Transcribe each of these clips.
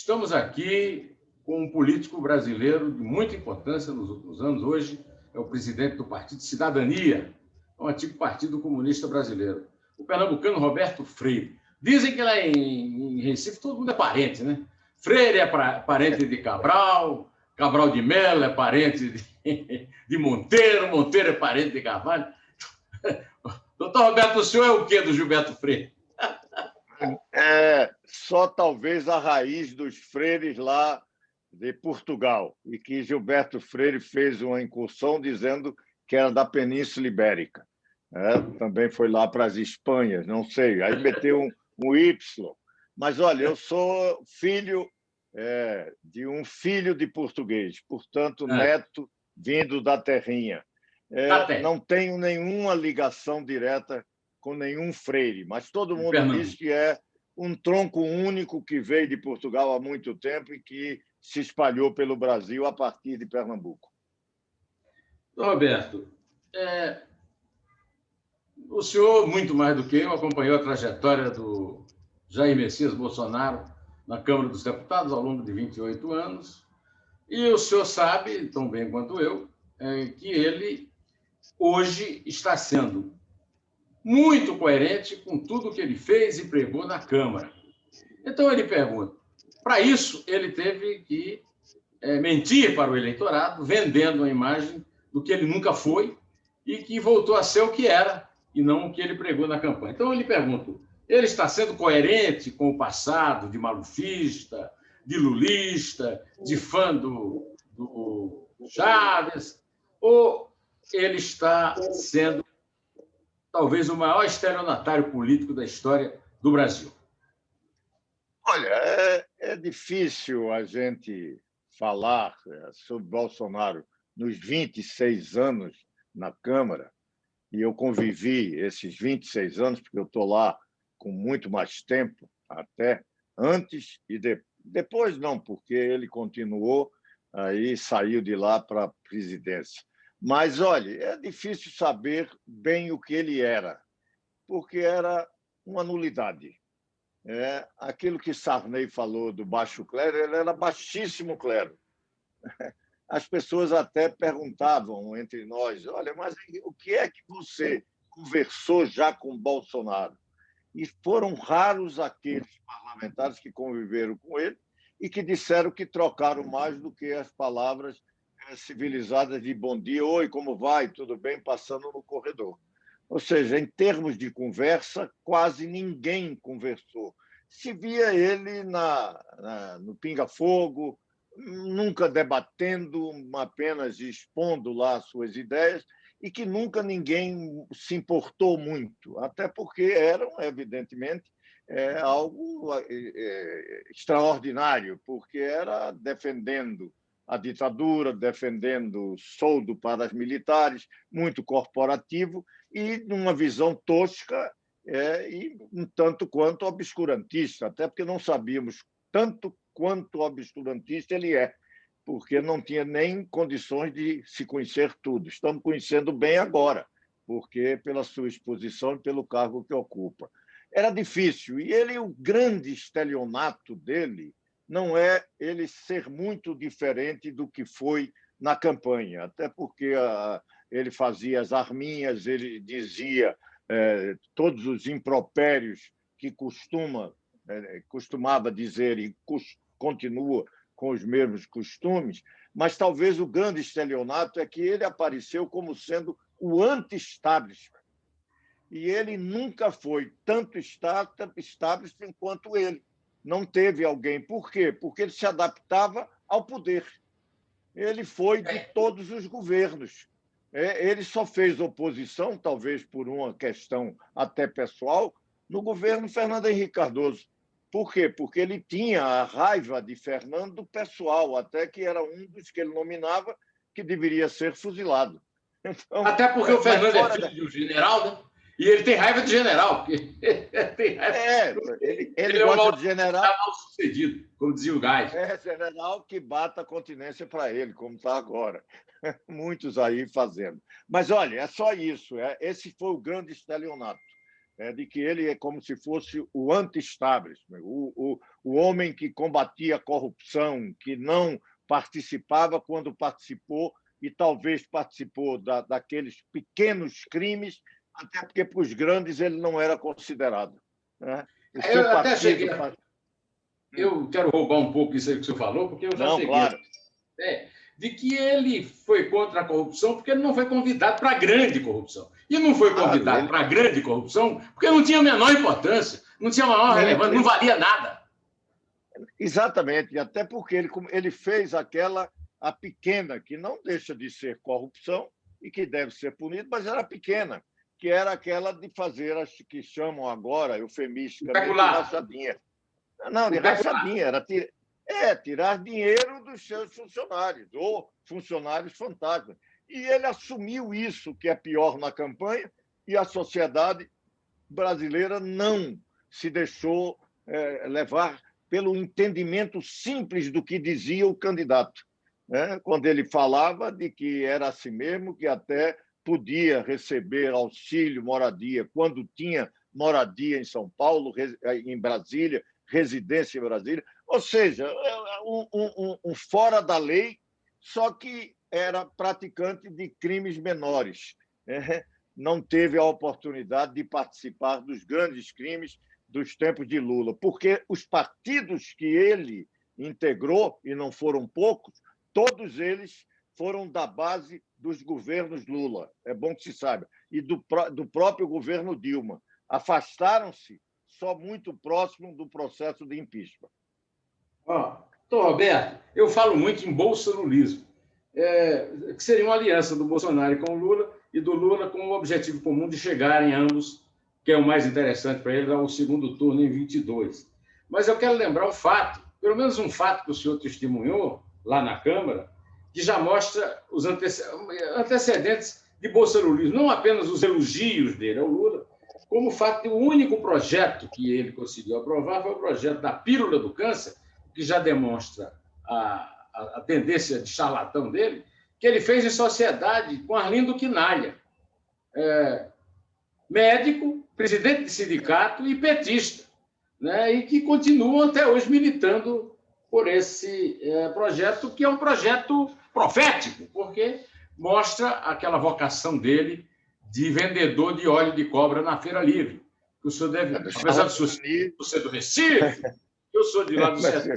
Estamos aqui com um político brasileiro de muita importância nos últimos anos. Hoje é o presidente do Partido Cidadania, um antigo Partido Comunista Brasileiro, o pernambucano Roberto Freire. Dizem que lá em Recife todo mundo é parente, né? Freire é parente de Cabral, Cabral de Mello é parente de Monteiro, Monteiro é parente de Carvalho. Doutor Roberto, o senhor é o quê do Gilberto Freire? Só talvez a raiz dos freires lá de Portugal, e que Gilberto Freire fez uma incursão dizendo que era da Península Ibérica. Também foi lá para as Espanhas, não sei. Aí meteu um Y. Mas, olha, eu sou filho de um filho de português, portanto, neto vindo da terrinha. Não tenho nenhuma ligação direta com nenhum freire, mas todo mundo diz que é um tronco único que veio de Portugal há muito tempo e que se espalhou pelo Brasil a partir de Pernambuco. Roberto, o senhor, muito mais do que eu, acompanhou a trajetória do Jair Messias Bolsonaro na Câmara dos Deputados ao longo de 28 anos, e o senhor sabe, tão bem quanto eu, que ele hoje está sendo muito coerente com tudo que ele fez e pregou na Câmara. Então, ele pergunta, para isso, ele teve que mentir para o eleitorado, vendendo a imagem do que ele nunca foi e que voltou a ser o que era e não o que ele pregou na campanha. Então, eu lhe pergunto, ele está sendo coerente com o passado de malufista, de lulista, de fã do Chaves, ou ele está sendo talvez o maior estelionatário político da história do Brasil? Olha, é difícil a gente falar sobre Bolsonaro nos 26 anos na Câmara, e eu convivi esses 26 anos, porque eu estou lá com muito mais tempo, até antes e depois não, porque ele continuou, aí saiu de lá para a presidência. Mas, olha, é difícil saber bem o que ele era, porque era uma nulidade. Aquilo que Sarney falou do baixo clero, ele era baixíssimo clero. As pessoas até perguntavam entre nós, olha, mas o que é que você conversou já com Bolsonaro? E foram raros aqueles parlamentares que conviveram com ele e que disseram que trocaram mais do que as palavras civilizadas de bom dia, oi, como vai, tudo bem, passando no corredor. Ou seja, em termos de conversa, quase ninguém conversou. Se via ele no pinga-fogo, nunca debatendo, apenas expondo lá suas ideias, e que nunca ninguém se importou muito, até porque eram, evidentemente, algo extraordinário, porque era defendendo a ditadura, defendendo soldo para os militares, muito corporativo e numa visão tosca e um tanto quanto obscurantista, até porque não sabíamos tanto quanto obscurantista ele é, porque não tinha nem condições de se conhecer tudo. Estamos conhecendo bem agora, porque pela sua exposição e pelo cargo que ocupa. Era difícil, e ele, o grande estelionato dele, não é ele ser muito diferente do que foi na campanha, até porque ele fazia as arminhas, ele dizia todos os impropérios que costumava dizer e continua com os mesmos costumes, mas talvez o grande estelionato é que ele apareceu como sendo o anti-establishment. E ele nunca foi tanto establishment quanto ele. Não teve alguém. Por quê? Porque ele se adaptava ao poder. Ele foi de todos os governos. Ele só fez oposição, talvez por uma questão até pessoal, no governo Fernando Henrique Cardoso. Por quê? Porque ele tinha a raiva de Fernando pessoal, até que era um dos que ele nominava que deveria ser fuzilado. Então, até porque o Fernando é filho de um general, né? E ele tem raiva de general. Ele gosta de general. Mal sucedido, como dizia o Gás. General que bata a continência para ele, como está agora. Muitos aí fazendo. Mas, olha, é só isso. Esse foi o grande estelionato. De que ele é como se fosse o anti-establishment, o o homem que combatia a corrupção, que não participava quando participou, e talvez participou daqueles pequenos crimes, até porque para os grandes ele não era considerado, né? O seu Eu até partido... cheguei. Eu quero roubar um pouco isso aí que o senhor falou, porque eu já Não, cheguei. claro. De que ele foi contra a corrupção porque ele não foi convidado para a grande corrupção. E não foi convidado para a grande corrupção porque não tinha a menor importância, não tinha a maior relevância, não valia nada. Exatamente, até porque ele fez a pequena, que não deixa de ser corrupção e que deve ser punida, mas era pequena, que era aquela de fazer as que chamam agora, eufemisticamente, de rachadinha. Não, de rachadinha, era tirar dinheiro dos seus funcionários, ou funcionários fantasmas. E ele assumiu isso, que é pior na campanha, e a sociedade brasileira não se deixou levar pelo entendimento simples do que dizia o candidato, né? Quando ele falava de que era assim mesmo, que até podia receber auxílio, moradia, quando tinha moradia em São Paulo, em Brasília, residência em Brasília, ou seja, um fora da lei, só que era praticante de crimes menores, né? Não teve a oportunidade de participar dos grandes crimes dos tempos de Lula, porque os partidos que ele integrou, e não foram poucos, todos eles foram da base dos governos Lula, é bom que se saiba, e do próprio governo Dilma. Afastaram-se só muito próximo do processo de impeachment. Doutor Roberto, eu falo muito em bolsonulismo, que seria uma aliança do Bolsonaro com o Lula e do Lula com o objetivo comum de chegarem ambos, que é o mais interessante para ele, ao segundo turno em 22. Mas eu quero lembrar um fato, pelo menos um fato que o senhor testemunhou lá na Câmara, que já mostra os antecedentes de bolsonulismo, não apenas os elogios dele ao Lula, como o fato de o único projeto que ele conseguiu aprovar foi o projeto da pílula do câncer, que já demonstra a tendência de charlatão dele, que ele fez em sociedade com Arlindo Quinalha, médico, presidente de sindicato e petista, né? E que continuam até hoje militando por esse projeto, que é um projeto profético, porque mostra aquela vocação dele de vendedor de óleo de cobra na Feira Livre. Que o senhor deve, apesar de ser do Recife, eu sou de lá do sertão,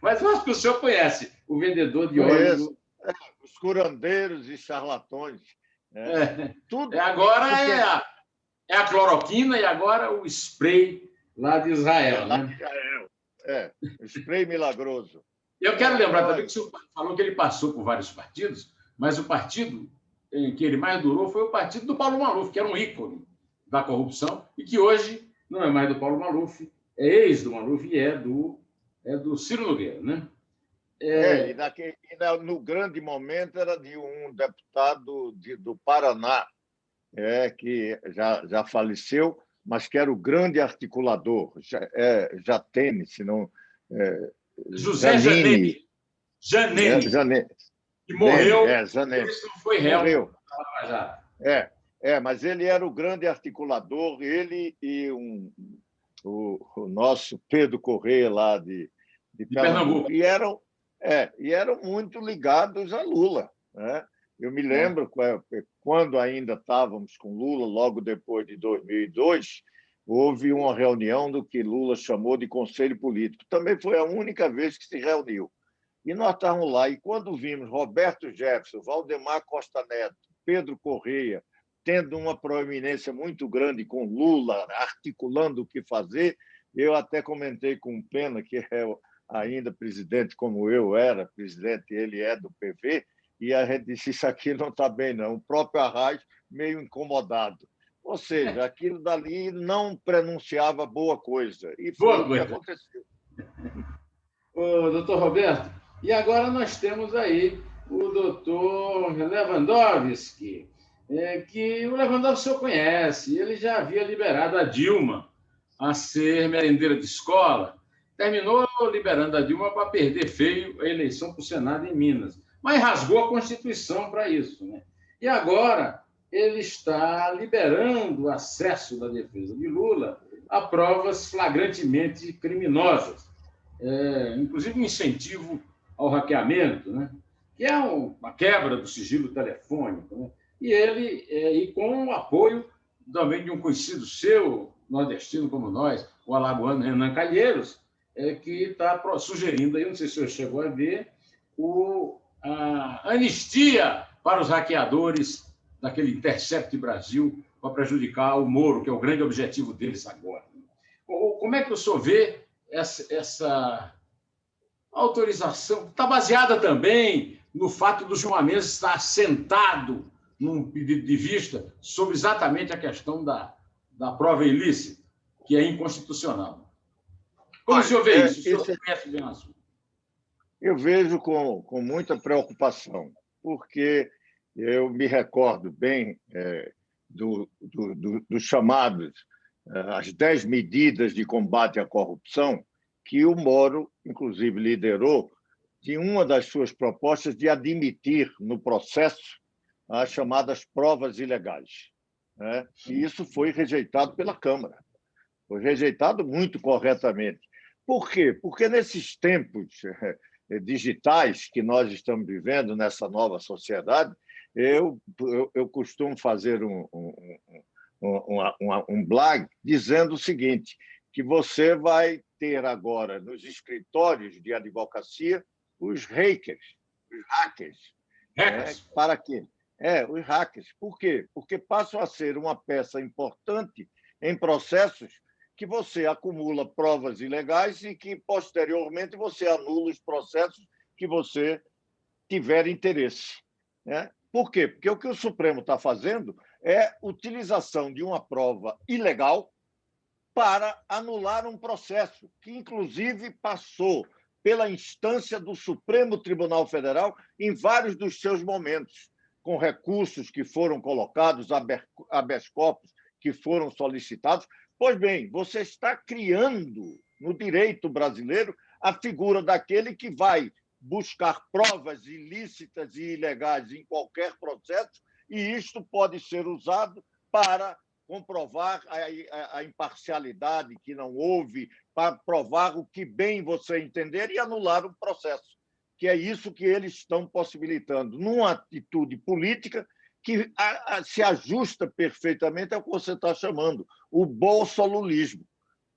mas eu acho que o senhor conhece o vendedor de óleo. Os curandeiros e charlatões. Tudo. Agora é a cloroquina e agora o spray lá de Israel. Lá de Israel. O spray milagroso. Eu quero lembrar também que o senhor falou que ele passou por vários partidos, mas o partido em que ele mais durou foi o partido do Paulo Maluf, que era um ícone da corrupção e que hoje não é mais do Paulo Maluf, é ex do Maluf e é do Ciro Nogueira, né? No grande momento era de um deputado do Paraná, que já faleceu, mas que era o grande articulador, Jatene, se não... José Janene. Que morreu, Janene. Não foi réu. Morreu. Mas ele era o grande articulador, ele e o nosso Pedro Corrêa, lá de Pernambuco. E eram muito ligados a Lula, né? Eu me lembro, quando ainda estávamos com Lula, logo depois de 2002, houve uma reunião do que Lula chamou de Conselho Político. Também foi a única vez que se reuniu. E nós estávamos lá, e quando vimos Roberto Jefferson, Valdemar Costa Neto, Pedro Corrêa, tendo uma proeminência muito grande com Lula, articulando o que fazer, eu até comentei com o Pena, que é ainda presidente como eu era, presidente, ele é do PV, e a gente disse, isso aqui não está bem, não. O próprio Arraes meio incomodado. Ou seja, aquilo dali não pronunciava boa coisa. E foi o que aconteceu. Doutor Roberto, e agora nós temos aí o doutor Lewandowski, que o Lewandowski o senhor conhece, ele já havia liberado a Dilma a ser merendeira de escola, terminou liberando a Dilma para perder feio a eleição para o Senado em Minas, mas rasgou a Constituição para isso, né? E agora ele está liberando o acesso da defesa de Lula a provas flagrantemente criminosas, inclusive um incentivo ao hackeamento, né? Que é uma quebra do sigilo telefônico, né? E com o apoio também de um conhecido seu, nordestino como nós, o alagoano Renan Calheiros, que está sugerindo, aí, não sei se o senhor chegou a ver, a anistia para os hackeadores daquele Intercept Brasil para prejudicar o Moro, que é o grande objetivo deles agora. Como é que o senhor vê essa autorização? Está baseada também no fato do Gilmar Mendes estar sentado num pedido de vista sobre exatamente a questão da prova ilícita, que é inconstitucional. Como o senhor vê isso? O senhor conhece bem o assunto? Eu vejo com muita preocupação, porque eu me recordo bem dos chamados, as 10 medidas de combate à corrupção, que o Moro, inclusive, liderou, de uma das suas propostas de admitir no processo as chamadas provas ilegais, né? E isso foi rejeitado pela Câmara. Foi rejeitado muito corretamente. Por quê? Porque nesses tempos digitais que nós estamos vivendo, nessa nova sociedade, eu costumo fazer um blog dizendo o seguinte, que você vai ter agora nos escritórios de advocacia os hackers. Para quê? Os hackers. Por quê? Porque passam a ser uma peça importante em processos que você acumula provas ilegais e que, posteriormente, você anula os processos que você tiver interesse, né? Por quê? Porque o que o Supremo está fazendo é utilização de uma prova ilegal para anular um processo que, inclusive, passou pela instância do Supremo Tribunal Federal em vários dos seus momentos, com recursos que foram colocados, habeas corpus que foram solicitados. Pois bem, você está criando no direito brasileiro a figura daquele que vai buscar provas ilícitas e ilegais em qualquer processo, e isto pode ser usado para comprovar a imparcialidade que não houve, para provar o que bem você entender e anular o processo, que é isso que eles estão possibilitando, numa atitude política que se ajusta perfeitamente ao que você está chamando, o bolsolulismo,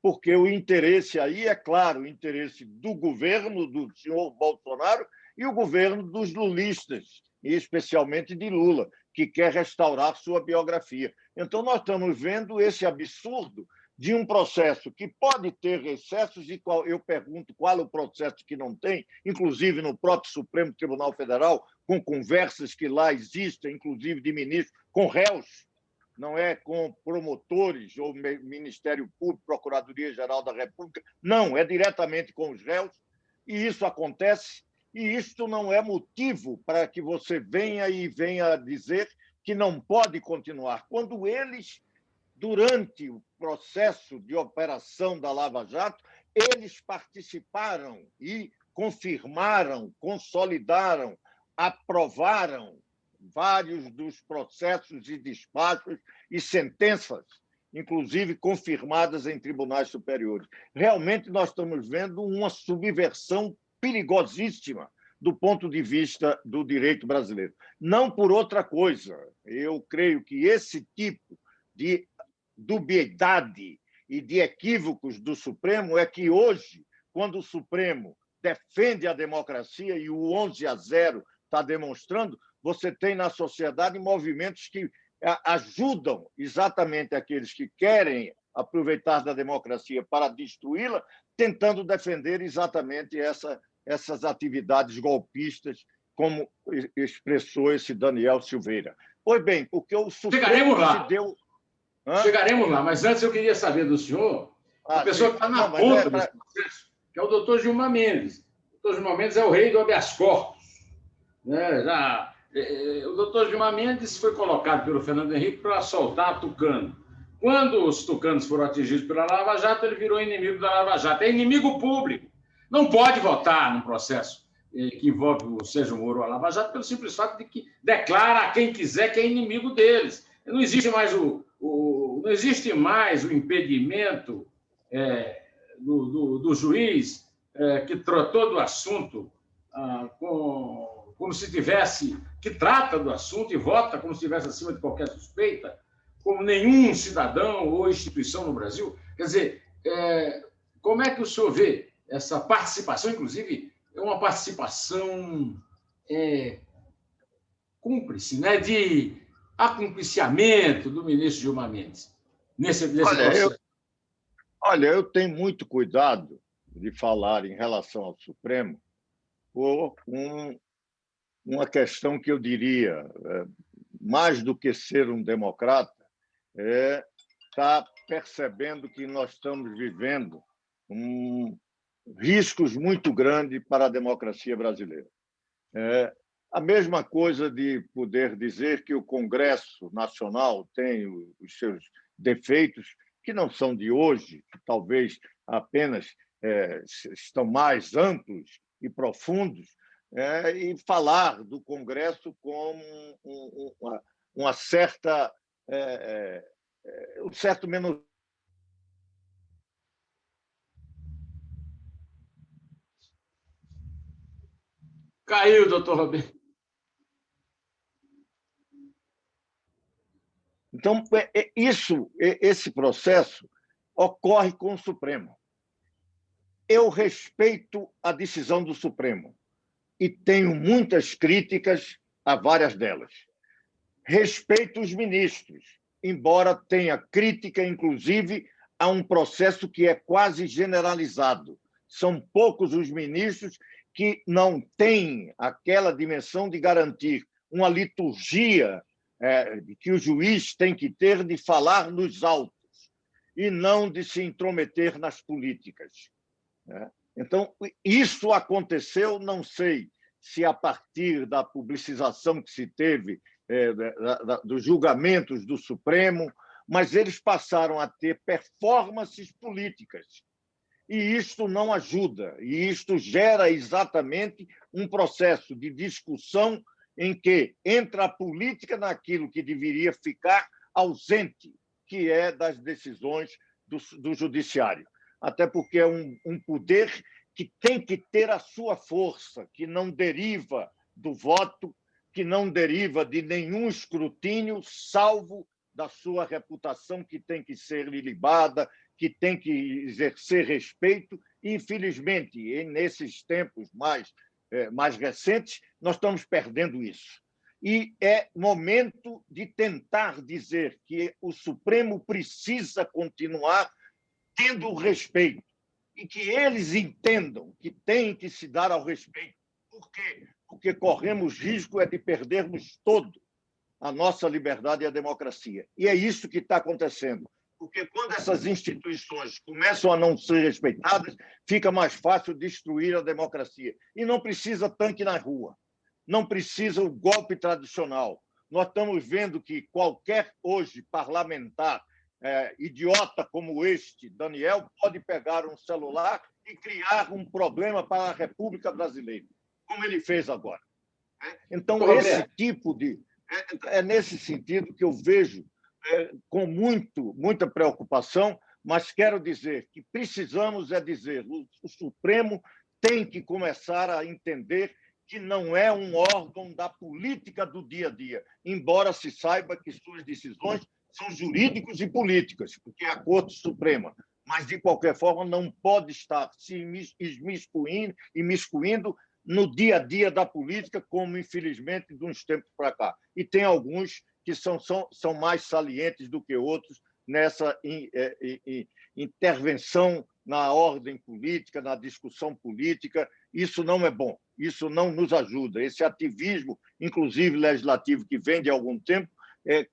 porque o interesse aí é claro, o interesse do governo do senhor Bolsonaro e o governo dos lulistas, e especialmente de Lula, que quer restaurar sua biografia. Então, nós estamos vendo esse absurdo de um processo que pode ter excessos, e eu pergunto qual é o processo que não tem, inclusive no próprio Supremo Tribunal Federal, com conversas que lá existem, inclusive de ministros, com réus, não é com promotores ou Ministério Público, Procuradoria-Geral da República, não, é diretamente com os réus, e isso acontece, e isto não é motivo para que você venha dizer que não pode continuar, quando eles, durante o processo de operação da Lava Jato, eles participaram e confirmaram, consolidaram, aprovaram vários dos processos e despachos e sentenças, inclusive confirmadas em tribunais superiores. Realmente, nós estamos vendo uma subversão perigosíssima do ponto de vista do direito brasileiro. Não por outra coisa. Eu creio que esse tipo de dubiedade e de equívocos do Supremo é que hoje, quando o Supremo defende a democracia, e o 11-0 está demonstrando, você tem na sociedade movimentos que ajudam exatamente aqueles que querem aproveitar da democracia para destruí-la, tentando defender exatamente essas atividades golpistas, como expressou esse Daniel Silveira. Pois bem, porque o Supremo se deu... Chegaremos lá, mas antes eu queria saber do senhor, a pessoa que está na ponta desse processo, que é o doutor Gilmar Mendes. O doutor Gilmar Mendes é o rei do habeas corpus, né? O doutor Gilmar Mendes foi colocado pelo Fernando Henrique para soltar Tucano. Quando os tucanos foram atingidos pela Lava Jato, ele virou inimigo da Lava Jato. É inimigo público. Não pode votar num processo que envolve o Sérgio Moro ou a Lava Jato pelo simples fato de que declara a quem quiser que é inimigo deles. Não existe mais o não existe mais o impedimento do juiz que tratou do assunto como se tivesse, que trata do assunto e vota como se estivesse acima de qualquer suspeita, como nenhum cidadão ou instituição no Brasil. Quer dizer, como é que o senhor vê essa participação, inclusive, é uma participação cúmplice, né, de acumpliciamento do ministro Gilmar Mendes nesse processo? Olha, eu tenho muito cuidado de falar em relação ao Supremo por uma questão que eu diria, mais do que ser um democrata, está percebendo que nós estamos vivendo riscos muito grandes para a democracia brasileira. A mesma coisa de poder dizer que o Congresso Nacional tem os seus defeitos, que não são de hoje, que talvez apenas estão mais amplos e profundos, e falar do Congresso como uma certa um certo menos. Caiu, doutor Roberto. Então, esse processo ocorre com o Supremo. Eu respeito a decisão do Supremo e tenho muitas críticas a várias delas. Respeito os ministros, embora tenha crítica, inclusive, a um processo que é quase generalizado. São poucos os ministros que não têm aquela dimensão de garantir uma liturgia que o juiz tem que ter de falar nos autos e não de se intrometer nas políticas. Então, isso aconteceu, não sei se a partir da publicização que se teve dos julgamentos do Supremo, mas eles passaram a ter performances políticas. E isto não ajuda, e isto gera exatamente um processo de discussão em que entra a política naquilo que deveria ficar ausente, que é das decisões do judiciário. Até porque é um poder que tem que ter a sua força, que não deriva do voto, que não deriva de nenhum escrutínio, salvo da sua reputação, que tem que ser ilibada, que tem que exercer respeito. E, infelizmente, nesses tempos mais recentes, nós estamos perdendo isso. E é momento de tentar dizer que o Supremo precisa continuar tendo respeito e que eles entendam que tem que se dar ao respeito. Por quê? Porque corremos risco de perdermos todo a nossa liberdade e a democracia. E é isso que está acontecendo. Porque quando essas instituições começam a não ser respeitadas, fica mais fácil destruir a democracia. E não precisa tanque na rua, não precisa o golpe tradicional. Nós estamos vendo que qualquer, hoje, parlamentar idiota como este, Daniel, pode pegar um celular e criar um problema para a República Brasileira, como ele fez agora. Então, esse tipo de... É nesse sentido que eu vejo com muita preocupação, mas quero dizer que precisamos dizer, o Supremo tem que começar a entender que não é um órgão da política do dia a dia, embora se saiba que suas decisões são jurídicas e políticas, porque é a Corte Suprema, mas, de qualquer forma, não pode estar se imiscuindo no dia a dia da política, como, infelizmente, de uns tempos para cá. E tem alguns que são mais salientes do que outros nessa intervenção na ordem política, na discussão política. Isso não é bom, isso não nos ajuda. Esse ativismo, inclusive legislativo, que vem de algum tempo,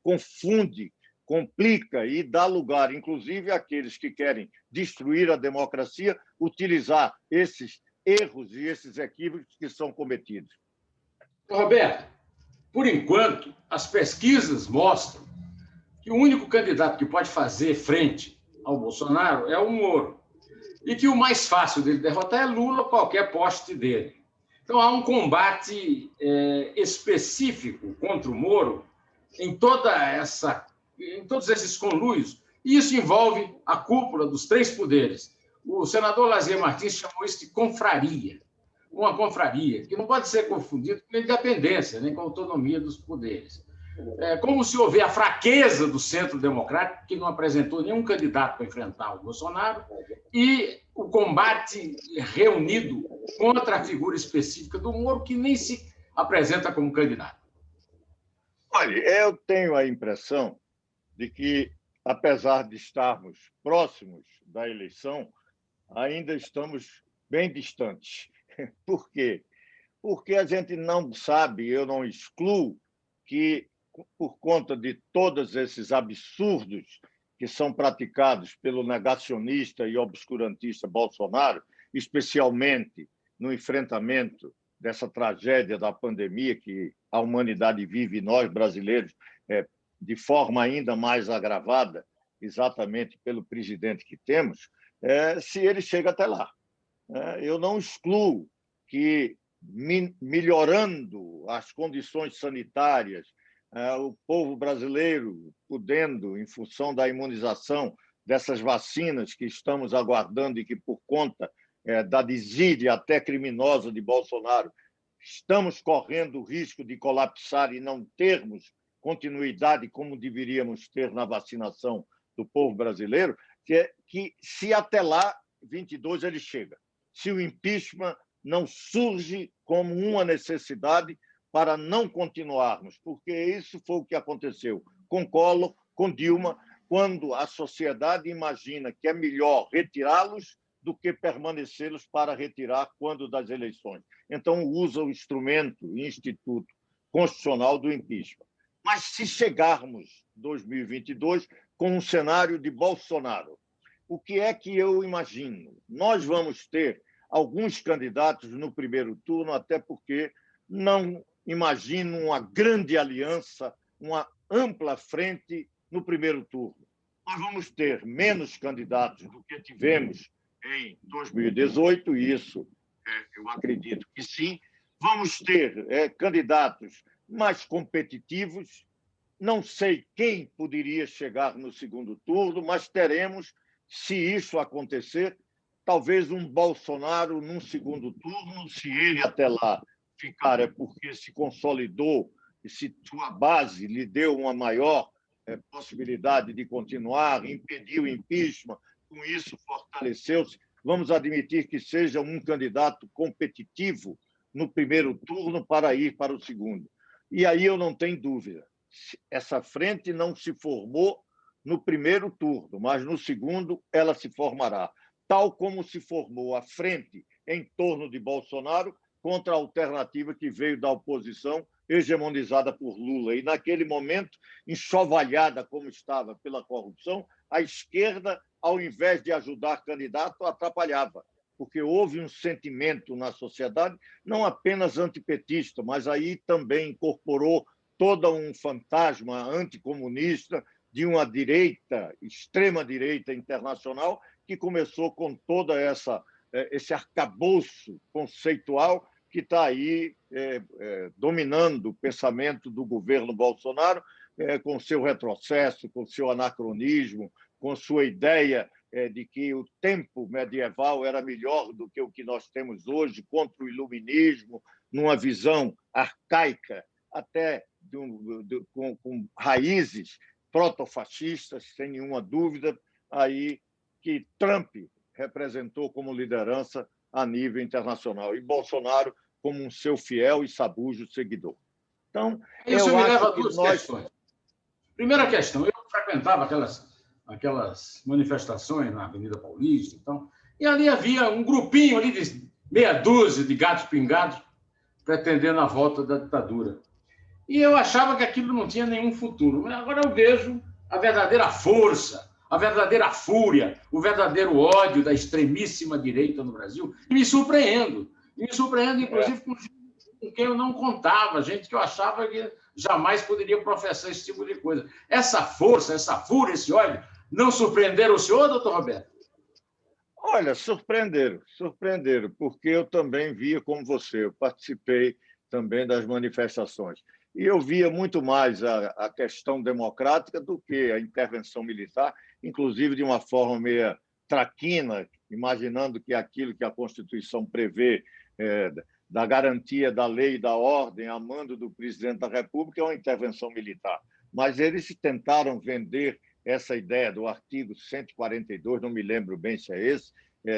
confunde, complica e dá lugar, inclusive, àqueles que querem destruir a democracia, utilizar esses erros e esses equívocos que são cometidos. Roberto, por enquanto, as pesquisas mostram que o único candidato que pode fazer frente ao Bolsonaro é o Moro, e que o mais fácil dele derrotar é Lula, qualquer poste dele. Então, há um combate específico contra o Moro em todos esses conluios E isso envolve a cúpula dos três poderes. O senador Lazier Martins chamou isso de confraria. Uma confraria, que não pode ser confundido com independência, nem com autonomia dos poderes. É como se houver a fraqueza do Centro Democrático, que não apresentou nenhum candidato para enfrentar o Bolsonaro, e o combate reunido contra a figura específica do Moro, que nem se apresenta como candidato. Olha, eu tenho a impressão de que, apesar de estarmos próximos da eleição, ainda estamos bem distantes. Por quê? Porque a gente não sabe, eu não excluo que, por conta de todos esses absurdos que são praticados pelo negacionista e obscurantista Bolsonaro, especialmente no enfrentamento dessa tragédia da pandemia que a humanidade vive, nós brasileiros, de forma ainda mais agravada, exatamente pelo presidente que temos, se ele chega até lá. Eu não excluo que, melhorando as condições sanitárias, o povo brasileiro podendo, em função da imunização dessas vacinas que estamos aguardando e que, por conta da desídia até criminosa de Bolsonaro, estamos correndo o risco de colapsar e não termos continuidade como deveríamos ter na vacinação do povo brasileiro, que se até lá, 22, ele chega. Se o impeachment não surge como uma necessidade para não continuarmos, porque isso foi o que aconteceu com Collor, com Dilma, quando a sociedade imagina que é melhor retirá-los do que permanecê-los para retirar quando das eleições. Então, usa o instrumento, o instituto constitucional do impeachment. Mas se chegarmos em 2022 com um cenário de Bolsonaro, o que é que eu imagino? Nós vamos ter alguns candidatos no primeiro turno, até porque não imagino uma grande aliança, uma ampla frente no primeiro turno. Nós vamos ter menos candidatos do que tivemos em 2018, e isso eu acredito que sim. Vamos ter candidatos mais competitivos. Não sei quem poderia chegar no segundo turno, mas teremos, se isso acontecer, talvez um Bolsonaro num segundo turno, se ele até lá ficar, é porque se consolidou e se sua base lhe deu uma maior possibilidade de continuar, impediu o impeachment, com isso fortaleceu-se. Vamos admitir que seja um candidato competitivo no primeiro turno para ir para o segundo. E aí eu não tenho dúvida, essa frente não se formou no primeiro turno, mas no segundo ela se formará, tal como se formou a frente em torno de Bolsonaro contra a alternativa que veio da oposição, hegemonizada por Lula. E, naquele momento, enxovalhada como estava pela corrupção, a esquerda, ao invés de ajudar candidato, atrapalhava, porque houve um sentimento na sociedade, não apenas antipetista, mas aí também incorporou todo um fantasma anticomunista de uma direita, extrema-direita internacional, que começou com toda esse arcabouço conceitual que está aí dominando o pensamento do governo Bolsonaro, com seu retrocesso, com seu anacronismo, com sua ideia de que o tempo medieval era melhor do que o que nós temos hoje, contra o iluminismo, numa visão arcaica, até com raízes protofascistas, sem nenhuma dúvida, aí que Trump representou como liderança a nível internacional e Bolsonaro como um seu fiel e sabujo seguidor. Então, isso eu me acho leva a que duas nós... questões. Primeira questão, eu frequentava aquelas manifestações na Avenida Paulista, então, e ali havia um grupinho ali de meia dúzia de gatos pingados pretendendo a volta da ditadura. E eu achava que aquilo não tinha nenhum futuro. Mas agora eu vejo a verdadeira força, a verdadeira fúria, o verdadeiro ódio da extremíssima direita no Brasil, e me surpreendo. E me surpreendo, inclusive, com quem eu não contava, gente que eu achava que jamais poderia professar esse tipo de coisa. Essa força, essa fúria, esse ódio, não surpreenderam o senhor, doutor Roberto? Olha, surpreenderam, porque eu também via como você, eu participei também das manifestações. e eu via muito mais a questão democrática do que a intervenção militar, inclusive de uma forma meio traquina, imaginando que aquilo que a Constituição prevê da garantia da lei e da ordem a mando do presidente da República é uma intervenção militar. Mas eles tentaram vender essa ideia do artigo 142, não me lembro bem se é esse,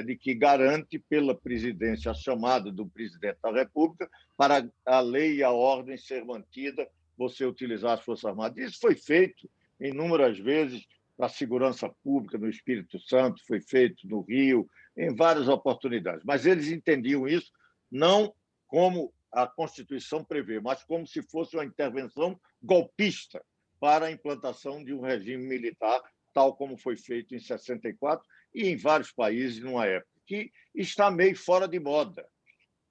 de que garante pela presidência a chamada do presidente da República para a lei e a ordem ser mantida, você utilizar as Forças Armadas. Isso foi feito inúmeras vezes para a segurança pública no Espírito Santo, foi feito no Rio, em várias oportunidades. Mas eles entendiam isso não como a Constituição prevê, mas como se fosse uma intervenção golpista para a implantação de um regime militar, tal como foi feito em 64 e em vários países numa época, que está meio fora de moda,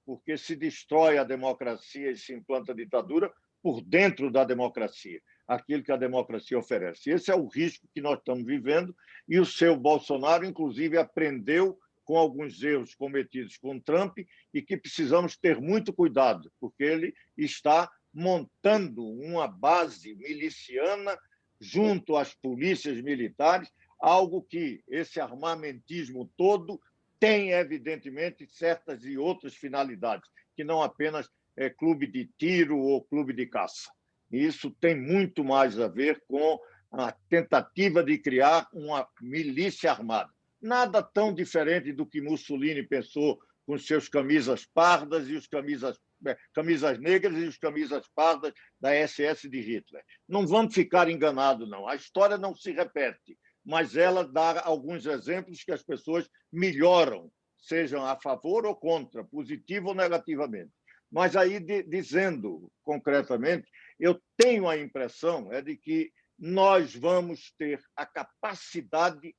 porque se destrói a democracia e se implanta a ditadura por dentro da democracia, aquilo que a democracia oferece. Esse é o risco que nós estamos vivendo, e o seu Bolsonaro, inclusive, aprendeu com alguns erros cometidos com Trump e que precisamos ter muito cuidado, porque ele está montando uma base miliciana junto às polícias militares, algo que esse armamentismo todo tem, evidentemente, certas e outras finalidades, que não apenas é clube de tiro ou clube de caça. E isso tem muito mais a ver com a tentativa de criar uma milícia armada. Nada tão diferente do que Mussolini pensou com seus camisas pardas e os camisas negras e os camisas pardas da SS de Hitler. Não vamos ficar enganados, não. A história não se repete, mas ela dá alguns exemplos que as pessoas melhoram, sejam a favor ou contra, positivo ou negativamente. Mas aí, dizendo concretamente, eu tenho a impressão de que nós vamos ter a capacidade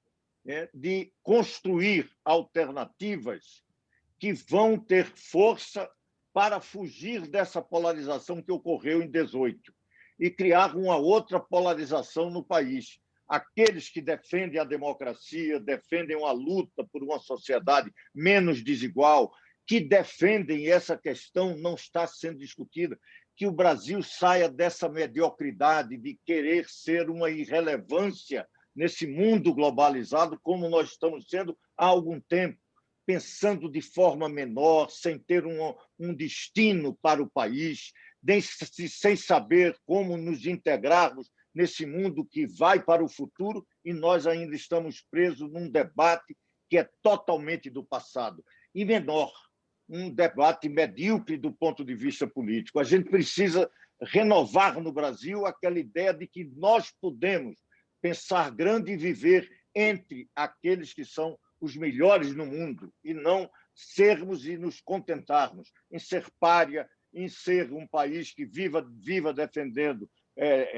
de construir alternativas que vão ter força para fugir dessa polarização que ocorreu em 18 e criar uma outra polarização no país. Aqueles que defendem a democracia, defendem uma luta por uma sociedade menos desigual, que defendem essa questão não está sendo discutida, que o Brasil saia dessa mediocridade de querer ser uma irrelevância nesse mundo globalizado, como nós estamos sendo há algum tempo, pensando de forma menor, sem ter um destino para o país, sem saber como nos integrarmos nesse mundo que vai para o futuro, e nós ainda estamos presos num debate que é totalmente do passado e menor, um debate medíocre do ponto de vista político. A gente precisa renovar no Brasil aquela ideia de que nós podemos pensar grande e viver entre aqueles que são os melhores no mundo, e não sermos e nos contentarmos em ser pária, em ser um país que viva defendendo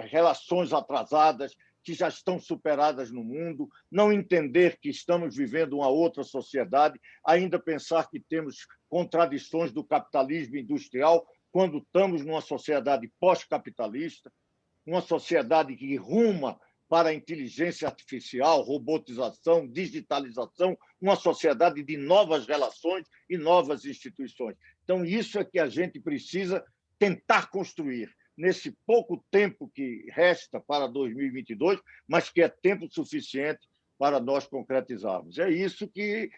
relações atrasadas, que já estão superadas no mundo, não entender que estamos vivendo uma outra sociedade, ainda pensar que temos contradições do capitalismo industrial, quando estamos numa sociedade pós-capitalista, uma sociedade que ruma para a inteligência artificial, robotização, digitalização, uma sociedade de novas relações e novas instituições. Então, isso é que a gente precisa tentar construir nesse pouco tempo que resta para 2022, mas que é tempo suficiente para nós concretizarmos. É isso que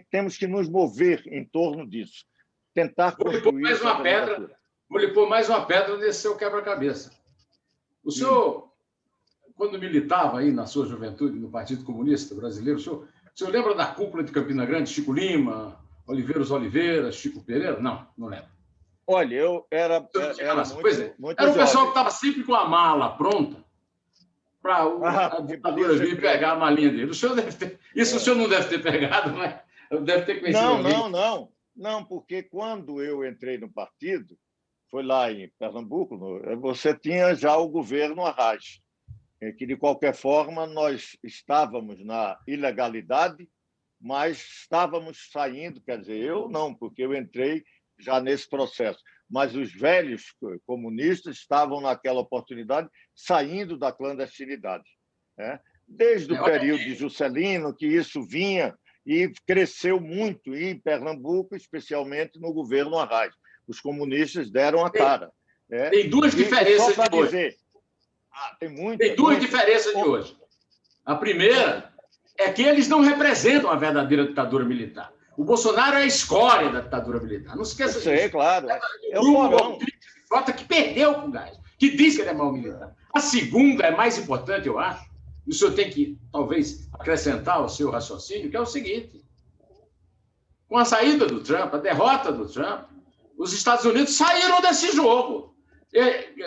temos que nos mover em torno disso. Tentar construir essa pedra. Vou lhe pôr mais uma pedra nesse seu quebra-cabeça. O senhor, quando militava aí na sua juventude no Partido Comunista Brasileiro, o senhor lembra da cúpula de Campina Grande, Chico Lima, Oliveiros Oliveira, Chico Pereira? Não, não lembro. Olha, eu era muito era um pessoal que estava sempre com a mala pronta para a ditadura vir pegar a malinha dele. O senhor deve ter... Isso o senhor não deve ter pegado, mas deve ter conhecido alguém. Não, porque quando eu entrei no partido, foi lá em Pernambuco, você tinha já o governo Arraes, que, de qualquer forma, nós estávamos na ilegalidade, mas estávamos saindo, quer dizer, eu não, porque eu entrei já nesse processo, mas os velhos comunistas estavam, naquela oportunidade, saindo da clandestinidade. Desde o período de Juscelino, que isso vinha e cresceu muito em Pernambuco, especialmente no governo Arraes. Os comunistas deram a cara. Tem duas diferenças só de hoje. dizer, tem duas diferenças de hoje. A primeira é que eles não representam a verdadeira ditadura militar. O Bolsonaro é a escória da ditadura militar. Não se esqueça disso. É claro. É o grupo Frota que perdeu com o gás, que diz que ele é mau militar. A segunda é mais importante, eu acho, e o senhor tem que, talvez, acrescentar ao seu raciocínio, que é o seguinte: com a saída do Trump, a derrota do Trump, os Estados Unidos saíram desse jogo.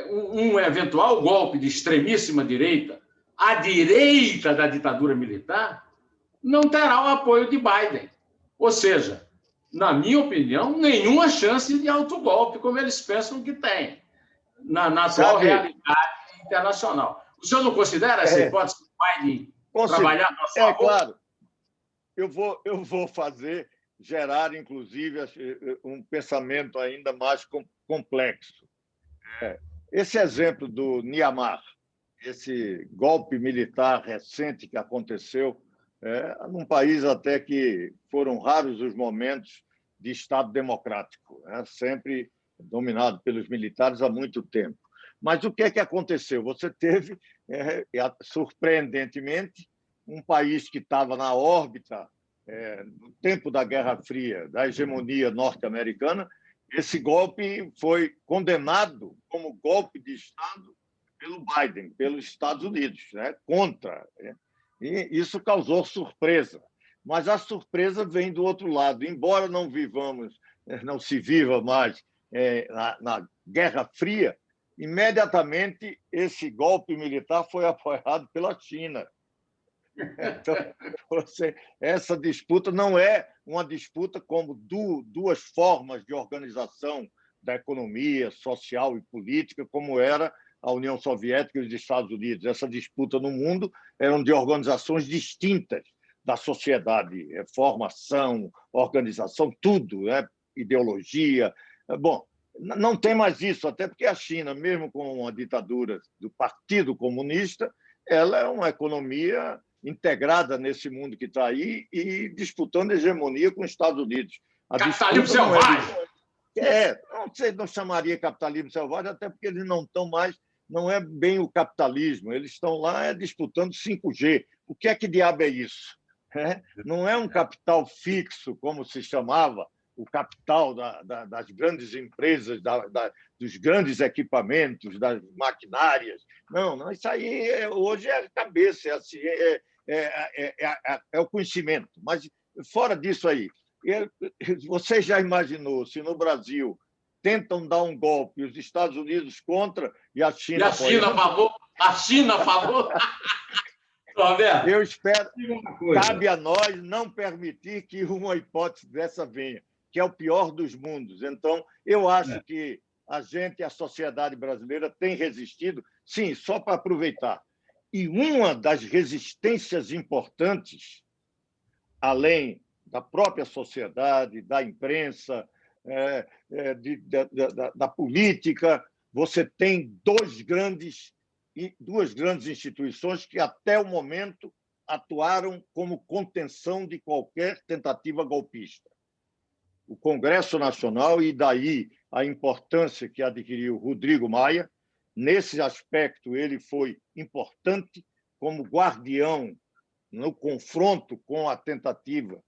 Um eventual golpe de extremíssima direita, à direita da ditadura militar, não terá o apoio de Biden. Ou seja, na minha opinião, nenhuma chance de autogolpe, como eles pensam que tem, na atual realidade internacional. O senhor não considera essa hipótese de Biden trabalhar a nosso favor? Claro. Eu vou gerar, inclusive, um pensamento ainda mais complexo. Esse exemplo do Myanmar, esse golpe militar recente que aconteceu, num país até que foram raros os momentos de Estado democrático, sempre dominado pelos militares há muito tempo. Mas o que é que aconteceu? Você teve, surpreendentemente, um país que estava na órbita, no tempo da Guerra Fria, da hegemonia norte-americana. Esse golpe foi condenado como golpe de Estado pelo Biden, pelos Estados Unidos, contra. E isso causou surpresa. Mas a surpresa vem do outro lado. Embora não se viva mais na Guerra Fria, imediatamente esse golpe militar foi apoiado pela China. Então, essa disputa não é uma disputa como duas formas de organização da economia social e política, como era a União Soviética e os Estados Unidos. Essa disputa no mundo eram de organizações distintas da sociedade, formação, organização, tudo, ideologia. Bom, não tem mais isso, até porque a China, mesmo com a ditadura do Partido Comunista, ela é uma economia integrada nesse mundo que está aí e disputando hegemonia com os Estados Unidos. Capitalismo selvagem! Não chamaria capitalismo selvagem, até porque eles não estão mais, não é bem o capitalismo, eles estão lá disputando 5G. O que é que diabo é isso? Não é um capital fixo, como se chamava, o capital das grandes empresas, dos grandes equipamentos, das maquinárias. Não, isso aí hoje é a cabeça, é o conhecimento. Mas, fora disso aí, você já imaginou se no Brasil tentam dar um golpe, os Estados Unidos contra e a China falou? A China falou? Roberto, eu espero. Cabe a nós não permitir que uma hipótese dessa venha, que é o pior dos mundos. Então, eu acho que a sociedade brasileira tem resistido, sim, só para aproveitar. E uma das resistências importantes, além da própria sociedade, da imprensa, da política, você tem duas grandes instituições que, até o momento, atuaram como contenção de qualquer tentativa golpista. O Congresso Nacional, e daí a importância que adquiriu Rodrigo Maia. Nesse aspecto, ele foi importante como guardião no confronto com a tentativa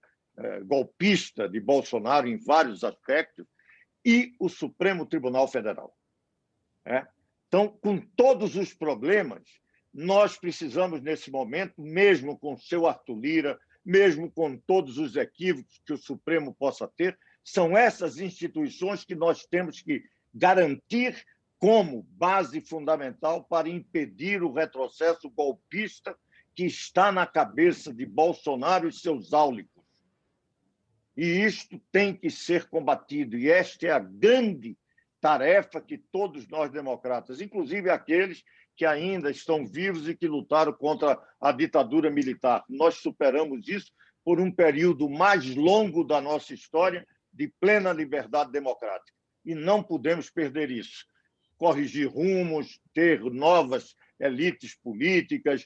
golpista de Bolsonaro em vários aspectos, e o Supremo Tribunal Federal. Então, com todos os problemas, nós precisamos, nesse momento, mesmo com o seu Arthur Lira, mesmo com todos os equívocos que o Supremo possa ter, são essas instituições que nós temos que garantir como base fundamental para impedir o retrocesso golpista que está na cabeça de Bolsonaro e seus áulicos. E isto tem que ser combatido, e esta é a grande tarefa que todos nós democratas, inclusive aqueles que ainda estão vivos e que lutaram contra a ditadura militar. Nós superamos isso por um período mais longo da nossa história de plena liberdade democrática. E não podemos perder isso. Corrigir rumos, ter novas elites políticas,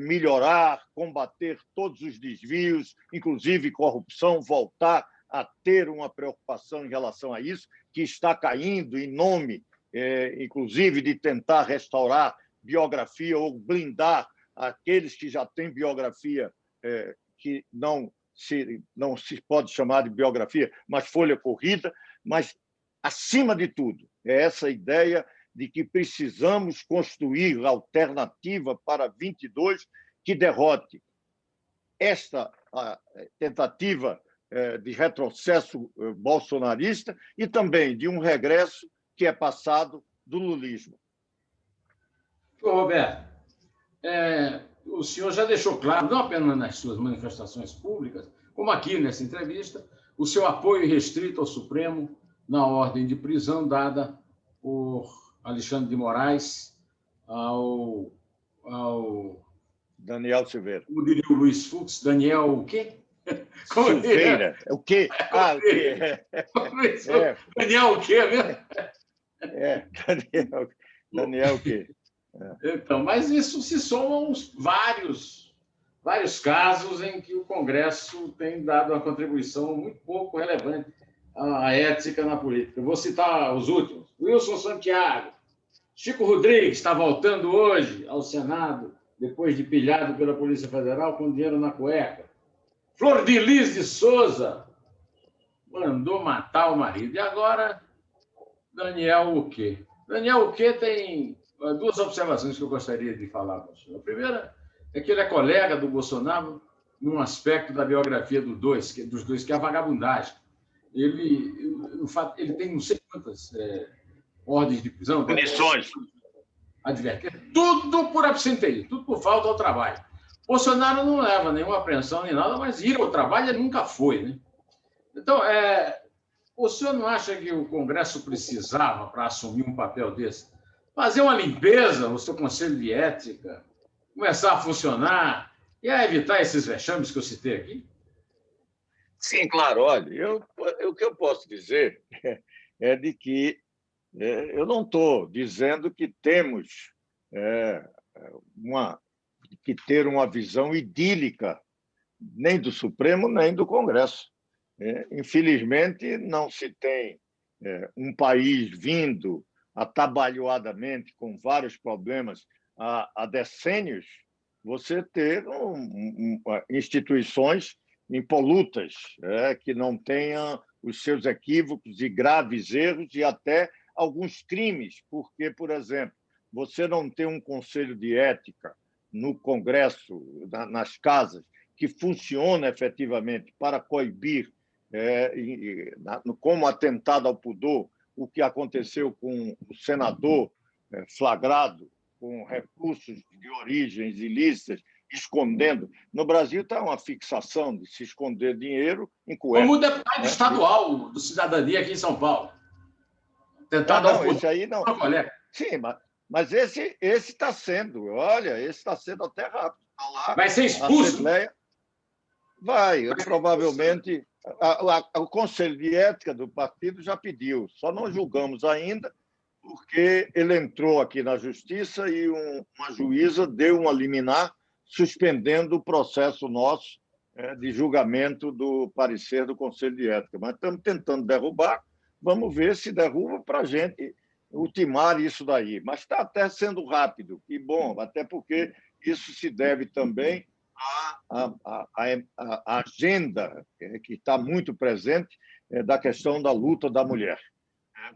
melhorar, combater todos os desvios, inclusive corrupção, voltar a ter uma preocupação em relação a isso, que está caindo em nome inclusive de tentar restaurar biografia ou blindar aqueles que já têm biografia que não se pode chamar de biografia, mas folha corrida. Mas, acima de tudo, é essa ideia de que precisamos construir alternativa para 22 que derrote esta tentativa de retrocesso bolsonarista e também de um regresso que é passado do lulismo. Roberto, o senhor já deixou claro, não apenas nas suas manifestações públicas, como aqui nessa entrevista, o seu apoio irrestrito ao Supremo na ordem de prisão dada por Alexandre de Moraes ao Daniel Silveira. Como diria o Luiz Fux, Daniel o quê? Silveira. O quê? O quê? Daniel o quê mesmo? Daniel o quê? Então, mas isso se somam vários casos em que o Congresso tem dado uma contribuição muito pouco relevante à ética na política. Eu vou citar os últimos. Wilson Santiago, Chico Rodrigues está voltando hoje ao Senado, depois de pilhado pela Polícia Federal com dinheiro na cueca. Flor de Lis de Souza mandou matar o marido. E agora, Daniel o quê? Daniel o quê tem duas observações que eu gostaria de falar com o senhor. A primeira é que ele é colega do Bolsonaro num aspecto da biografia dos dois, que é a vagabundagem. Ele tem não sei quantas ordens de prisão. Punições. Advertência. Tudo por absenteísmo, tudo por falta ao trabalho. Bolsonaro não leva nenhuma apreensão nem nada, mas ir ao trabalho ele nunca foi, né? Então, o senhor não acha que o Congresso precisava, para assumir um papel desse, fazer uma limpeza no seu Conselho de Ética, começar a funcionar e a evitar esses vexames que eu citei aqui? Sim, claro. Olha, o que eu posso dizer é de que eu não estou dizendo que temos que ter uma visão idílica nem do Supremo, nem do Congresso. Infelizmente, não se tem um país vindo atabalhoadamente com vários problemas há decênios, você ter instituições impolutas, que não tenham os seus equívocos e graves erros e até alguns crimes, porque, por exemplo, você não tem um conselho de ética no Congresso, nas casas, que funciona efetivamente para coibir, como atentado ao pudor, o que aconteceu com o senador flagrado com recursos de origens ilícitas, escondendo. No Brasil está uma fixação de se esconder dinheiro em cueca. Como o deputado estadual do Cidadania aqui em São Paulo. Tentado ao pudor. Esse aí não. Sim, mas esse está sendo. Olha, esse está sendo até rápido. Tá lá, vai ser expulso? Assembleia vai. Provavelmente o Conselho de Ética do partido já pediu. Só não julgamos ainda, porque ele entrou aqui na Justiça e uma juíza deu uma liminar suspendendo o processo nosso de julgamento do parecer do Conselho de Ética. Mas estamos tentando derrubar. Vamos ver se derruba para a gente ultimar isso daí. Mas está até sendo rápido, e bom, até porque isso se deve também à agenda que está muito presente da questão da luta da mulher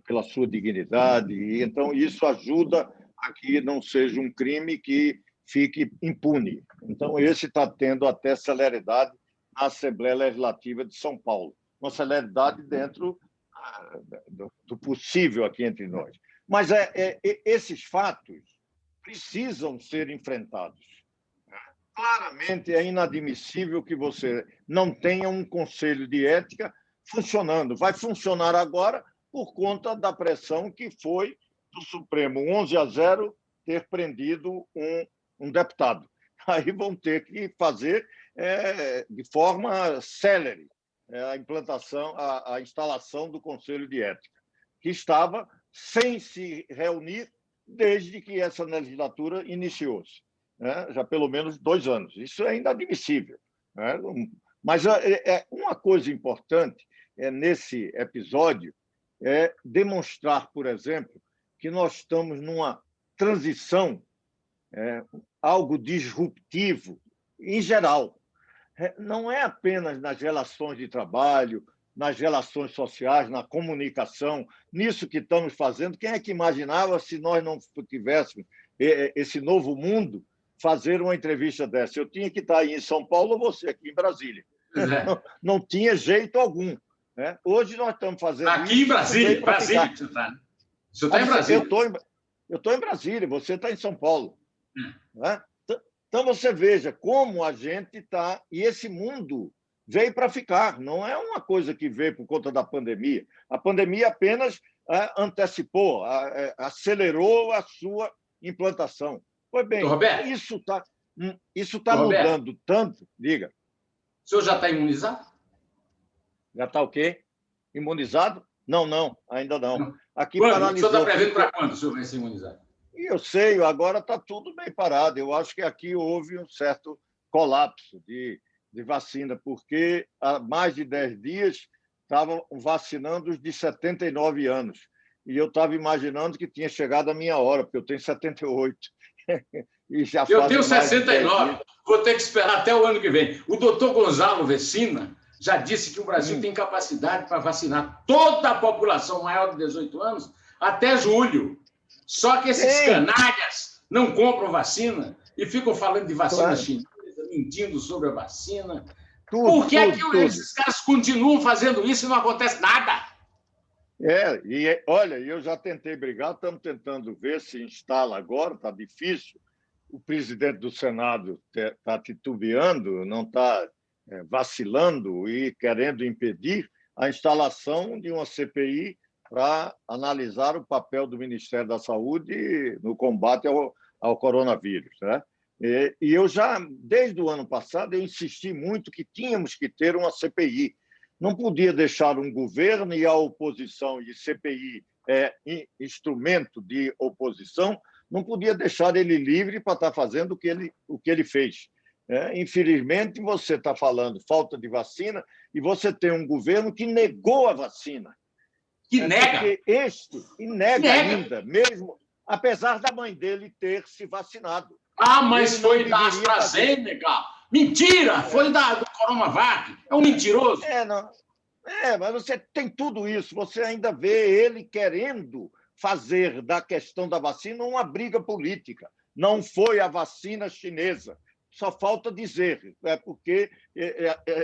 pela sua dignidade. E, então, isso ajuda a que não seja um crime que fique impune. Então, esse está tendo até celeridade na Assembleia Legislativa de São Paulo. Uma celeridade dentro do possível aqui entre nós. Mas esses fatos precisam ser enfrentados. Claramente é inadmissível que você não tenha um conselho de ética funcionando. Vai funcionar agora por conta da pressão que foi do Supremo 11-0 ter prendido um deputado. Aí vão ter que fazer de forma célere a implantação, a instalação do Conselho de Ética, que estava sem se reunir desde que essa legislatura iniciou-se, já pelo menos 2 anos. Isso é inadmissível. Mas uma coisa importante nesse episódio é demonstrar, por exemplo, que nós estamos numa transição, algo disruptivo, em geral. Não é apenas nas relações de trabalho, nas relações sociais, na comunicação, nisso que estamos fazendo. Quem é que imaginava, se nós não tivéssemos esse novo mundo, fazer uma entrevista dessa? Eu tinha que estar aí em São Paulo ou você aqui em Brasília. Não tinha jeito algum. Hoje nós estamos fazendo aqui em Brasília, Brasília que você está. Você está em Brasília. Eu estou em Brasília, você está em São Paulo. Então, você veja como a gente está... E esse mundo veio para ficar, não é uma coisa que veio por conta da pandemia. A pandemia apenas antecipou, acelerou a sua implantação. Pois bem, Roberto, isso tá mudando tanto. Diga. O senhor já está imunizado? Já está o quê? Imunizado? Não, ainda não. Aqui quando? paralisou. O senhor está prevendo para quando o senhor vai ser imunizado? E eu sei, agora está tudo bem parado. Eu acho que aqui houve um certo colapso de vacina, porque há mais de 10 dias estavam vacinando os de 79 anos. E eu estava imaginando que tinha chegado a minha hora, porque eu tenho 78. E já eu tenho 69. Vou ter que esperar até o ano que vem. O doutor Gonzalo Vecina já disse que o Brasil tem capacidade para vacinar toda a população maior de 18 anos até julho. Só que esses canalhas não compram vacina e ficam falando de vacina chinesa, mentindo sobre a vacina. Por que esses caras continuam fazendo isso e não acontece nada? Olha, eu já tentei brigar, estamos tentando ver se instala agora, está difícil. O presidente do Senado está titubeando, não está vacilando e querendo impedir a instalação de uma CPI para analisar o papel do Ministério da Saúde no combate ao coronavírus. E eu já, desde o ano passado, eu insisti muito que tínhamos que ter uma CPI. Não podia deixar um governo e a oposição, e CPI é instrumento de oposição, não podia deixar ele livre para estar fazendo o que ele fez. Infelizmente, você está falando falta de vacina e você tem um governo que negou a vacina. Que nega? E nega ainda, mesmo apesar da mãe dele ter se vacinado. Mas foi da AstraZeneca. Mentira! Foi do Coronavac. É um mentiroso. Mas você tem tudo isso. Você ainda vê ele querendo fazer da questão da vacina uma briga política. Não foi a vacina chinesa. Só falta dizer, porque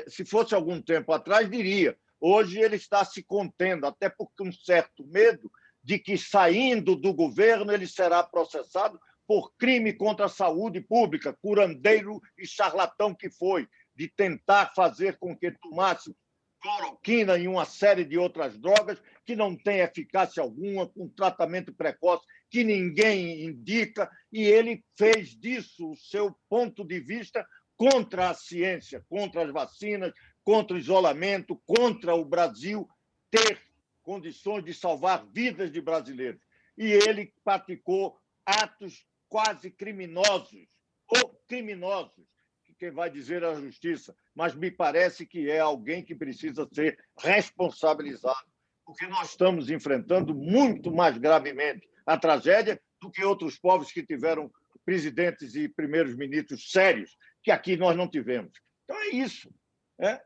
se fosse algum tempo atrás, diria. Hoje ele está se contendo, até porque um certo medo de que, saindo do governo, ele será processado por crime contra a saúde pública, curandeiro e charlatão que foi, de tentar fazer com que tomasse cloroquina e uma série de outras drogas que não têm eficácia alguma, com tratamento precoce que ninguém indica, e ele fez disso o seu ponto de vista contra a ciência, contra as vacinas, contra o isolamento, contra o Brasil ter condições de salvar vidas de brasileiros. E ele praticou atos quase criminosos, ou criminosos, que quem vai dizer é a justiça, mas me parece que é alguém que precisa ser responsabilizado, porque nós estamos enfrentando muito mais gravemente a tragédia do que outros povos que tiveram presidentes e primeiros-ministros sérios, que aqui nós não tivemos. Então é isso.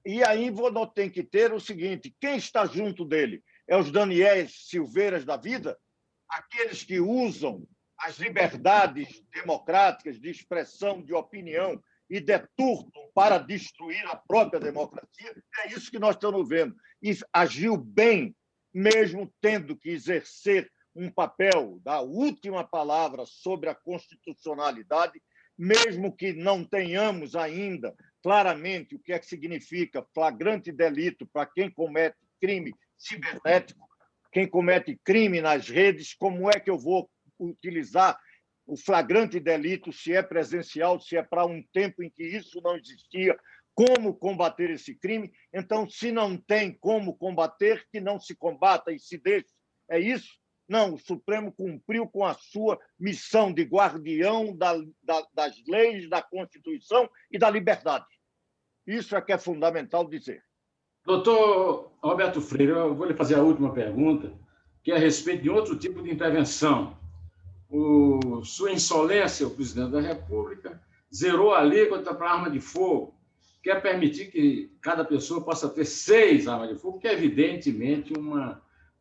E aí nós tem que ter o seguinte: quem está junto dele? É os Daniéis Silveiras da vida? Aqueles que usam as liberdades democráticas de expressão, de opinião, e deturpam para destruir a própria democracia? É isso que nós estamos vendo. E agiu bem, mesmo tendo que exercer um papel da última palavra sobre a constitucionalidade, mesmo que não tenhamos ainda claramente o que é que significa flagrante delito para quem comete crime cibernético, quem comete crime nas redes, como é que eu vou utilizar o flagrante delito, se é presencial, se é para um tempo em que isso não existia, como combater esse crime. Então, se não tem como combater, que não se combata e se deixe. É isso? Não, o Supremo cumpriu com a sua missão de guardião das leis, da Constituição e da liberdade. Isso é que é fundamental dizer. Doutor Roberto Freire, eu vou lhe fazer a última pergunta, que é a respeito de outro tipo de intervenção. Sua insolência, o presidente da República, zerou a lei contra a arma de fogo, quer permitir que cada pessoa possa ter 6 armas de fogo, que é, evidentemente,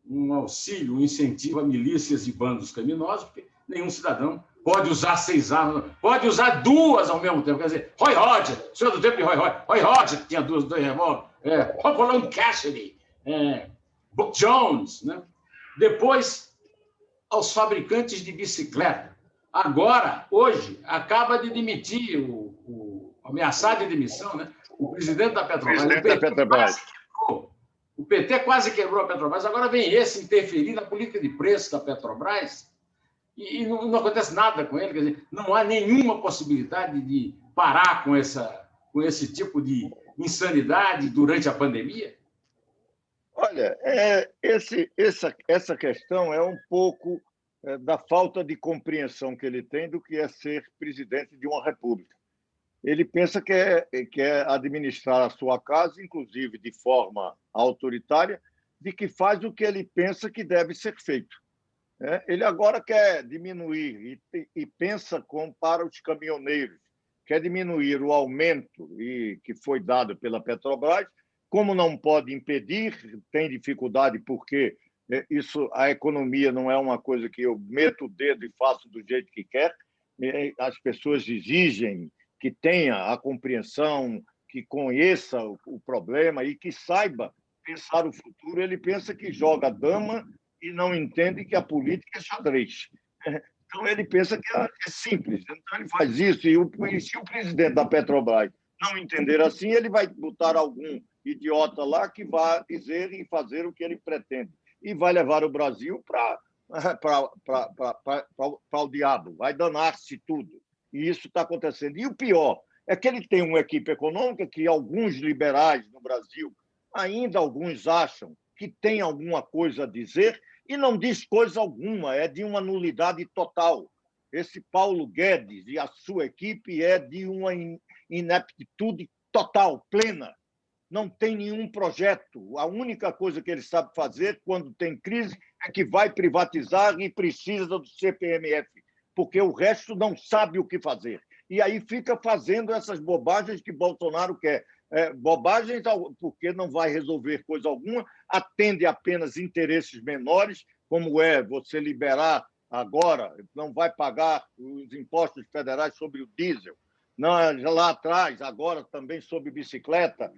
um auxílio, um incentivo a milícias e bandos criminosos, porque nenhum cidadão pode usar 6 armas, pode usar 2 ao mesmo tempo. Quer dizer, Roy Roger, senhor do tempo de Roy Roger, que tinha 2 revólveres, Hopalong Cassidy, Buck Jones, né? Depois, aos fabricantes de bicicleta. Agora, hoje, acaba de demitir, ameaçar de demissão, né? O presidente da Petrobras. O PT quase quebrou a Petrobras, agora vem esse interferir na política de preço da Petrobras e não acontece nada com ele. Quer dizer, não há nenhuma possibilidade de parar com esse tipo de insanidade durante a pandemia? Olha, essa questão é um pouco da falta de compreensão que ele tem do que é ser presidente de uma república. Ele pensa que é administrar a sua casa, inclusive de forma autoritária, de que faz o que ele pensa que deve ser feito. Ele agora quer diminuir e pensa como para os caminhoneiros, quer diminuir o aumento que foi dado pela Petrobras. Como não pode impedir, tem dificuldade porque a economia não é uma coisa que eu meto o dedo e faço do jeito que quer. As pessoas exigem que tenha a compreensão, que conheça o problema e que saiba pensar o futuro. Ele pensa que joga dama e não entende que a política é xadrez. Então, ele pensa que é simples. Então, ele faz isso. E se o presidente da Petrobras não entender assim, ele vai botar algum idiota lá que vai dizer e fazer o que ele pretende. E vai levar o Brasil para o diabo. Vai danar-se tudo. E isso está acontecendo. E o pior é que ele tem uma equipe econômica que alguns liberais no Brasil, ainda alguns acham que tem alguma coisa a dizer e não diz coisa alguma, é de uma nulidade total. Esse Paulo Guedes e a sua equipe é de uma ineptitude total, plena. Não tem nenhum projeto. A única coisa que ele sabe fazer quando tem crise é que vai privatizar e precisa do CPMF, porque o resto não sabe o que fazer. E aí fica fazendo essas bobagens que Bolsonaro quer. Bobagens porque não vai resolver coisa alguma, atende apenas interesses menores, como é você liberar agora, não vai pagar os impostos federais sobre o diesel. Não, lá atrás, agora também sobre bicicleta,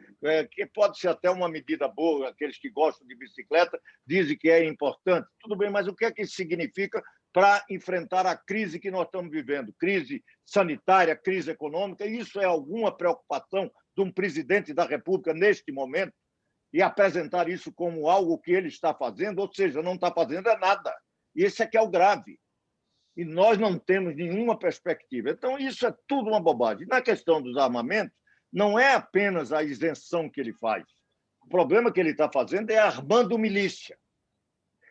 que pode ser até uma medida boa, aqueles que gostam de bicicleta dizem que é importante. Tudo bem, mas o que é que isso significa para enfrentar a crise que nós estamos vivendo? Crise sanitária, crise econômica. Isso é alguma preocupação de um presidente da República neste momento? E apresentar isso como algo que ele está fazendo, ou seja, não está fazendo nada. E esse é que é o grave. E nós não temos nenhuma perspectiva. Então, isso é tudo uma bobagem. Na questão dos armamentos, não é apenas a isenção que ele faz. O problema que ele está fazendo é armando milícia.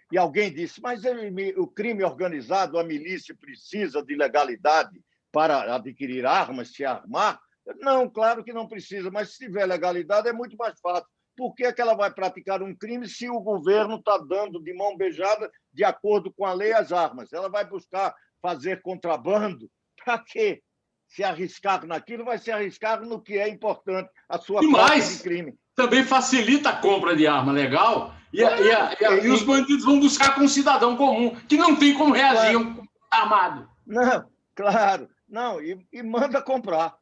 E alguém disse, mas o crime organizado, a milícia precisa de legalidade para adquirir armas, se armar? Não, claro que não precisa, mas se tiver legalidade é muito mais fácil. Por que é que ela vai praticar um crime se o governo está dando de mão beijada, de acordo com a lei, as armas? Ela vai buscar fazer contrabando? Para quê? Se arriscar naquilo, vai se arriscar no que é importante, a sua prática de crime. Também facilita a compra de arma legal e os bandidos vão buscar com um cidadão comum, que não tem como reagir armado. Não, claro. Não, e manda comprar.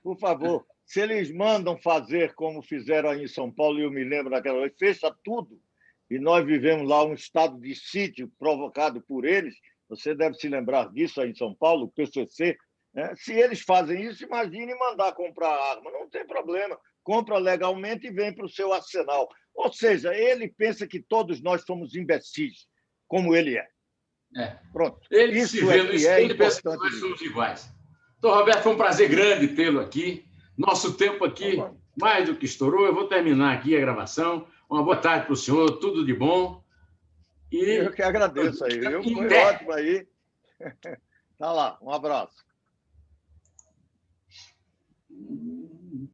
Por favor. Se eles mandam fazer como fizeram aí em São Paulo, e eu me lembro daquela vez, fecha tudo, e nós vivemos lá um estado de sítio provocado por eles, você deve se lembrar disso aí em São Paulo, o PCC, né? Se eles fazem isso, imagine mandar comprar arma, não tem problema, compra legalmente e vem para o seu arsenal. Ou seja, ele pensa que todos nós somos imbecis, como ele é. Pronto. Ele isso se vê no espelho e pensa que nós somos iguais. Doutor Roberto, foi um prazer grande tê-lo aqui. Nosso tempo aqui, mais do que estourou. Eu vou terminar aqui a gravação. Uma boa tarde para o senhor, tudo de bom. Eu que agradeço aí. Foi ótimo aí. Tá lá, um abraço.